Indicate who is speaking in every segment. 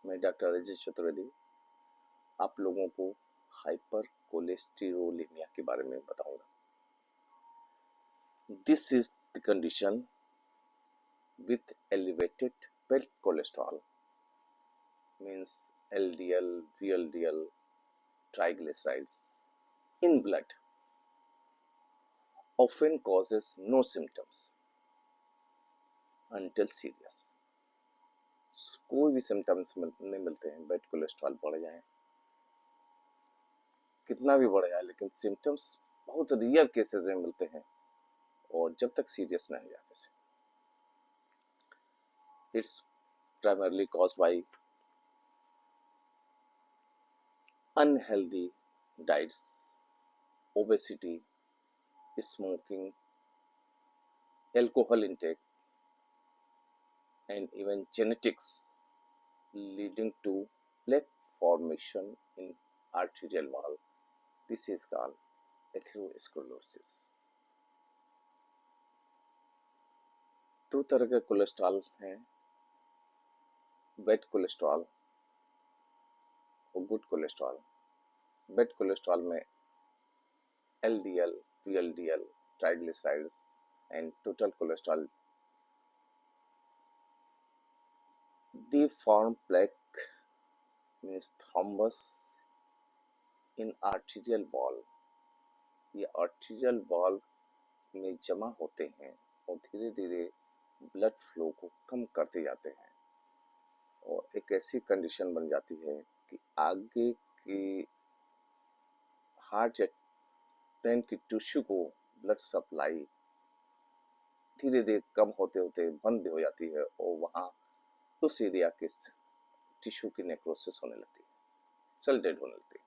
Speaker 1: मैं डॉक्टर अजय चतुर्वेदी आप लोगों को हाइपर कोलेस्टेरोलेमिया के बारे में बताऊंगा। This is the condition with elevated bad cholesterol means LDL, VLDL, triglycerides in blood often causes no symptoms until serious। कोई भी सिम्टम्स नहीं मिलते हैं, बैड कोलेस्ट्रॉल बढ़ जाए, कितना भी बढ़ जाए, लेकिन सिम्टम्स बहुत रियर केसेस में मिलते हैं और जब तक सीरियस नहीं हो जाते से। It's primarily caused by unhealthy diets, obesity, smoking, alcohol intake, and even genetics leading to plaque formation in arterial wall. This is called atherosclerosis. दो तरह के कोलेस्ट्रॉल हैं, बैड कोलेस्ट्रॉल और गुड कोलेस्ट्रॉल। बैड कोलेस्ट्रॉल में LDL, VLDL, triglycerides and total cholesterol, they form plaque means thrombus in arterial wall। ये arterial wall में जमा होते हैं और धीरे धीरे ब्लड फ्लो को कम करते जाते हैं और एक ऐसी कंडीशन बन जाती है कि आगे की हार्ट या ब्रेन की टिश्यू को ब्लड सप्लाई धीरे धीरे कम होते होते बंद हो जाती है और वहाँ उस एरिया के टिश्यू की नेक्रोसिस होने लगती है, सेल डेड होने लगती है।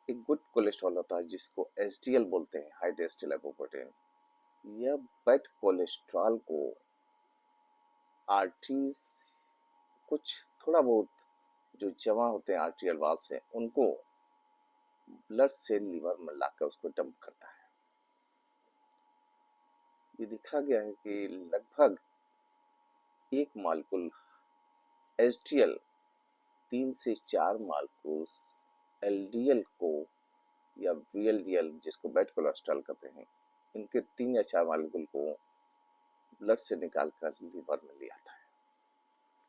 Speaker 1: एक गुड कोलेस्ट्रॉल होता है जिसको HDL बोलते हैं, हाई डेंसिटी लिपोप्रोटीन। यह बैड कोलेस्ट्रॉल को आर्टरीज कुछ थोड़ा बहुत जो जमा होते हैं आर्टेरियल वाल्स में, उनको ब्लड से लीवर में लाकर उसको डंप करता है। ये देखा गया है कि लगभग एक मालिक्यूल HDL 3 से 4 मालिक्यूल्स LDL को या VLDL जिसको बैड कोलेस्ट्रॉल कहते हैं, इनके 3 या 4 मालिक्यूल को ब्लड से निकालकर लीवर में ले आता है,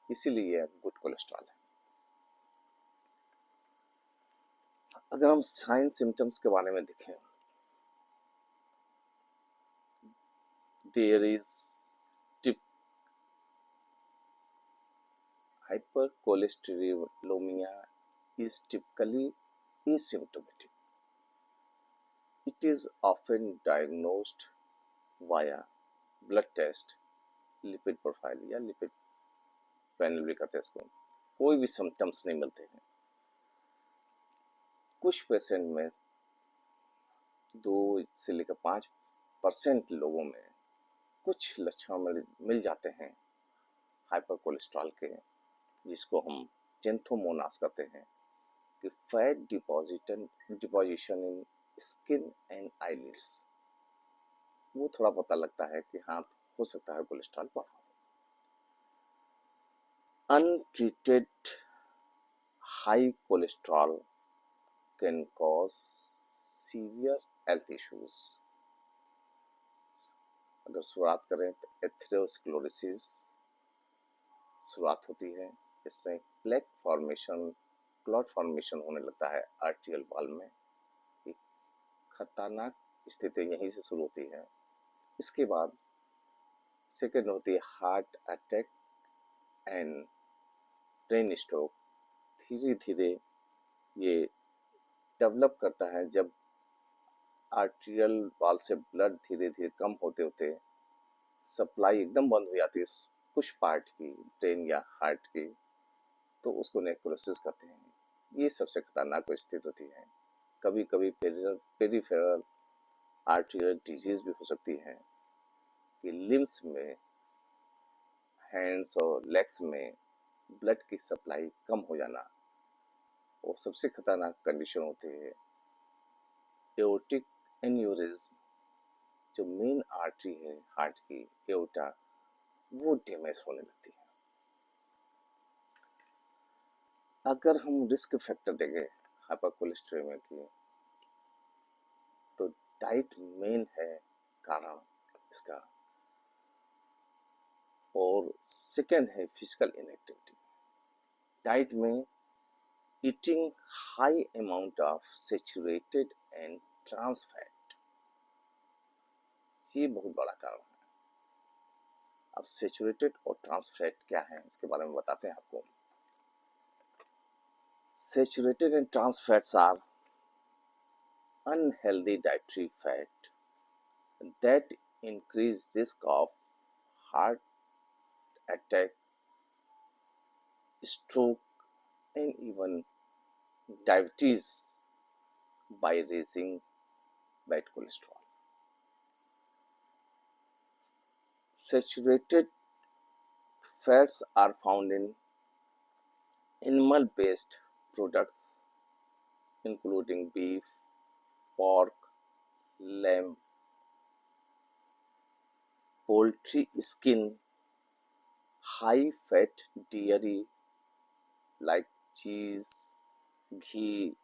Speaker 1: इसीलिए यह गुड कोलेस्ट्रॉल है। अगर हम साइन सिम्टम्स के बारे में देखें, there is hypercholesterolemia is typically asymptomatic. It is often diagnosed via blood test, lipid profile या lipid पैनल भी कहते हैं इसको। कोई भी सिम्टम्स नहीं मिलते हैं। कुछ पेशेंट में 2 से लेकर 5% लोगों में कुछ लक्षण मिल जाते हैं हाइपर कोलेस्ट्रॉल के, जिसको हम जेंथोमोनास कहते हैं, कि fat deposition in skin and eyelids. वो थोड़ा पता लगता है कि हाँ, हो सकता है कोलेस्ट्रॉल बढ़ा। Untreated high cholesterol can cause severe health issues. अगर शुरुआत करें तो एथेरोस्क्लेरोसिस शुरुआत होती है। इसमें प्लेक फॉर्मेशन, क्लॉट फॉर्मेशन होने लगता है आर्टेरियल वॉल में। एक खतरनाक स्थिति यहीं से शुरू होती है। इसके बाद सेकेंड होती है heart attack and brain stroke. धीरे धीरे ये डेवलप करता है जब आर्टेरियल वॉल से ब्लड धीरे धीरे कम होते होते सप्लाई एकदम बंद हो जाती है कुछ पार्ट की, ब्रेन या हार्ट की, तो उसको नेक्रोसिस कहते हैं। ये सबसे खतरनाक स्थिति होती है। कभी कभी पेरिफेरल आर्टेरियल डिजीज भी हो सकती है कि लिम्स में, हैंड्स और लेग्स में ब्लड की सप्लाई कम हो जाना। और सबसे खतरनाक कंडीशन होती है एओर्टिक एन्यूरिज्म, जो मेन आर्टरी है हार्ट की, एओर्टा, वो डैमेज होने लगती है। अगर हम रिस्क फैक्टर देंगे हाइपर कोलेस्ट्रेमिया की, तो डाइट मेन है कारण इसका, और सेकंड है फिजिकल इनएक्टिविटी। डाइट में eating high amount of saturated and trans fat, ये बहुत बड़ा कारण है। अब सैचुरेटेड और ट्रांस फैट क्या है इसके बारे में बताते हैं आपको। Saturated and trans fats are unhealthy dietary fat that increase risk of heart attack, stroke, and even diabetes by raising bad cholesterol. Saturated fats are found in animal-based products including beef, pork, lamb, poultry skin, high-fat dairy like cheese, ghee,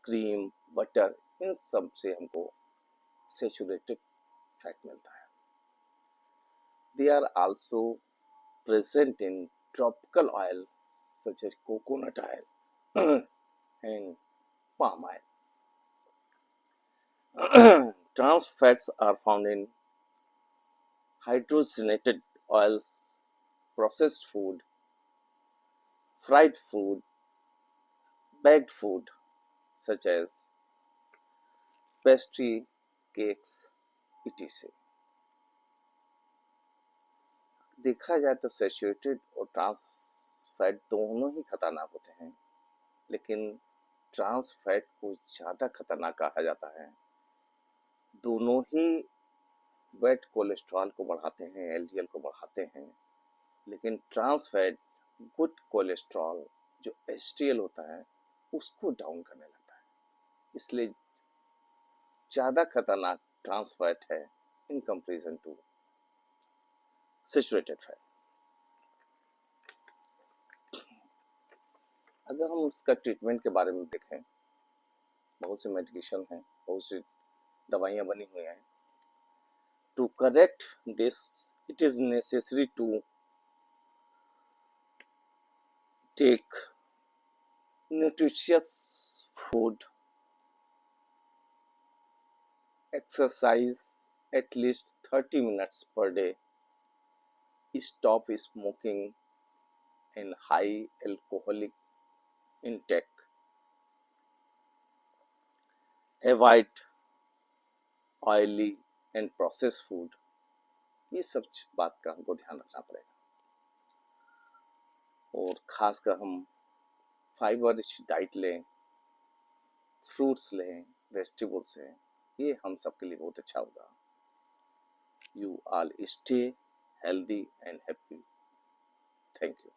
Speaker 1: cream, butter, इन सब से हमको saturated fat मिलता है। They are also present in tropical oil such as coconut oil and palm oil. Trans fats are found in hydrogenated oils, processed food, fried food, baked food such as pastry, cakes, etc. देखा जाए तो saturated और trans fat दोनों ही खतरनाक होते हैं, लेकिन trans fat को ज़्यादा खतरनाक कहा जाता है। दोनों ही बैड कोलेस्ट्रॉल को बढ़ाते हैं, एलडीएल को बढ़ाते हैं, लेकिन ट्रांस फैट गुड कोलेस्ट्रॉल जो एचडीएल होता है उसको डाउन करने लगता है। इसलिए ज़्यादा खतरनाक ट्रांस फैट है in comparison to saturated fat. अगर हम उसका ट्रीटमेंट के बारे में देखें, बहुत से मेडिकेशन हैं, बहुत सी दवाइयाँ बनी हुई हैं। To correct this it is necessary to take nutritious food, exercise at least 30 minutes per day, stop smoking and high alcoholic intake, avoid oily and processed food। ये सब बात का हमको ध्यान रखना पड़ेगा, और खासकर हम फाइबर रिच डाइट लें, फ्रूट्स लें, वेजिटेबल्स लें, ये हम सबके लिए बहुत अच्छा होगा। You all stay healthy and happy. Thank you.